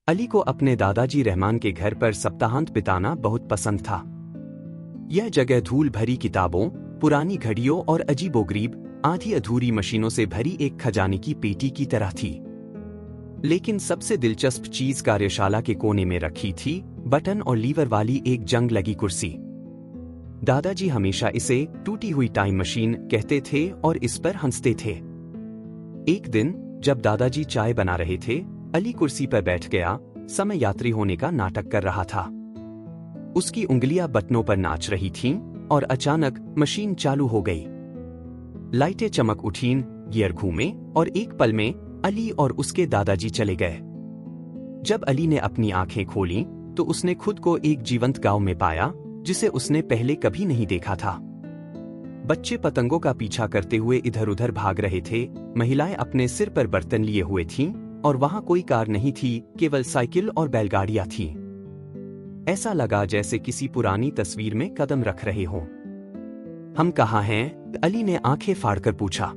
अली को अपने दादाजी रहमान के घर पर सप्ताहांत बिताना बहुत पसंद था। यह जगह धूल भरी किताबों, पुरानी घड़ियों और अजीबोगरीब आधी अधूरी मशीनों से भरी एक खजाने की पेटी की तरह थी। लेकिन सबसे दिलचस्प चीज कार्यशाला के कोने में रखी थी, बटन और लीवर वाली एक जंग लगी कुर्सी। दादाजी हमेशा इसे टूटी हुई टाइम मशीन कहते थे और इस पर हंसते थे। एक दिन जब दादाजी चाय बना रहे थे, अली कुर्सी पर बैठ गया, समय यात्री होने का नाटक कर रहा था। उसकी उंगलियां बटनों पर नाच रही थीं और अचानक मशीन चालू हो गई। लाइटें चमक उठीं, गियर घूमे और एक पल में अली और उसके दादाजी चले गए। जब अली ने अपनी आंखें खोलीं तो उसने खुद को एक जीवंत गांव में पाया जिसे उसने पहले कभी नहीं देखा था। बच्चे पतंगों का पीछा करते हुए इधर उधर भाग रहे थे, महिलाएं अपने सिर पर बर्तन लिए हुए थीं और वहां कोई कार नहीं थी, केवल साइकिल और बैलगाड़ियां थीं। ऐसा लगा जैसे किसी पुरानी तस्वीर में कदम रख रहे हों। हम कहाँ हैं? अली ने आंखें फाड़कर पूछा।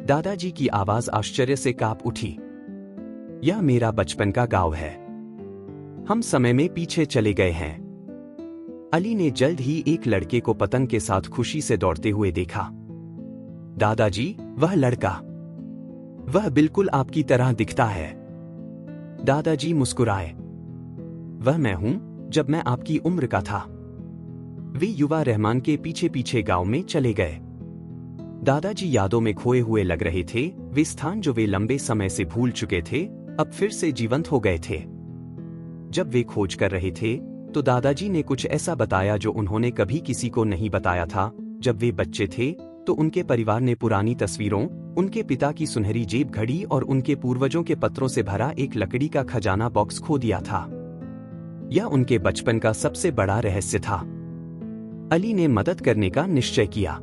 दादाजी की आवाज आश्चर्य से कांप उठी। यह मेरा बचपन का गांव है। हम समय में पीछे चले गए हैं। अली ने जल्द ही एक लड़के को पतंग के साथ खुशी से दौड़ते हुए देखा। दादाजी, वह लड़का, वह बिल्कुल आपकी तरह दिखता है। दादाजी मुस्कुराए। वह मैं हूं, जब मैं आपकी उम्र का था। वे युवा रहमान के पीछे पीछे गांव में चले गए। दादाजी यादों में खोए हुए लग रहे थे। वे स्थान जो वे लंबे समय से भूल चुके थे, अब फिर से जीवंत हो गए थे। जब वे खोज कर रहे थे तो दादाजी ने कुछ ऐसा बताया जो उन्होंने कभी किसी को नहीं बताया था। जब वे बच्चे थे तो उनके परिवार ने पुरानी तस्वीरों, उनके पिता की सुनहरी जेब घड़ी और उनके पूर्वजों के पत्रों से भरा एक लकड़ी का खजाना बॉक्स खो दिया था। यह उनके बचपन का सबसे बड़ा रहस्य था। अली ने मदद करने का निश्चय किया।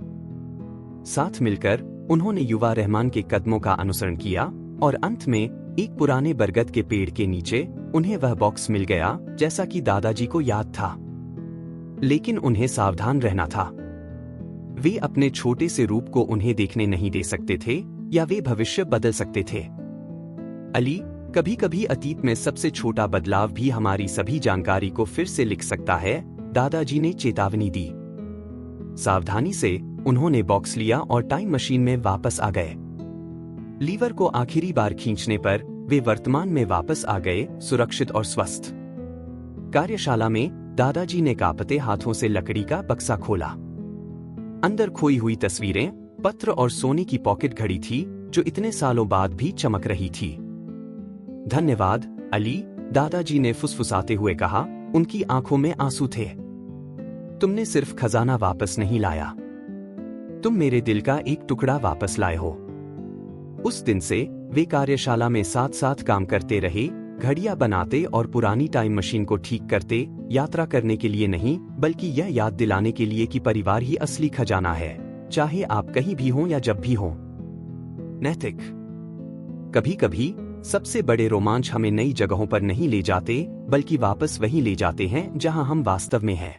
साथ मिलकर उन्होंने युवा रहमान के कदमों का अनुसरण किया और अंत में एक पुराने बरगद के पेड़ के नीचे उन्हें वह बॉक्स मिल गया जैसा कि दादाजी को याद था। लेकिन उन्हें सावधान रहना था। वे अपने छोटे से रूप को उन्हें देखने नहीं दे सकते थे या वे भविष्य बदल सकते थे। अली, कभी कभी अतीत में सबसे छोटा बदलाव भी हमारी सभी जानकारी को फिर से लिख सकता है, दादाजी ने चेतावनी दी। सावधानी से उन्होंने बॉक्स लिया और टाइम मशीन में वापस आ गए। लीवर को आखिरी बार खींचने पर वे वर्तमान में वापस आ गए, सुरक्षित और स्वस्थ। कार्यशाला में दादाजी ने कांपते हाथों से लकड़ी का बक्सा खोला। अंदर खोई हुई तस्वीरें, पत्र और सोने की पॉकेट घड़ी थी जो इतने सालों बाद भी चमक रही थी। धन्यवाद अली, दादाजी ने फुसफुसाते हुए कहा, उनकी आंखों में आंसू थे। तुमने सिर्फ खजाना वापस नहीं लाया, तुम मेरे दिल का एक टुकड़ा वापस लाए हो। उस दिन से वे कार्यशाला में साथ साथ काम करते रहे, घड़ियां बनाते और पुरानी टाइम मशीन को ठीक करते, यात्रा करने के लिए नहीं बल्कि यह याद दिलाने के लिए कि परिवार ही असली खजाना है, चाहे आप कहीं भी हों या जब भी हों। नैतिक। कभी कभी सबसे बड़े रोमांच हमें नई जगहों पर नहीं ले जाते बल्कि वापस वहीं ले जाते हैं जहां हम वास्तव में हैं।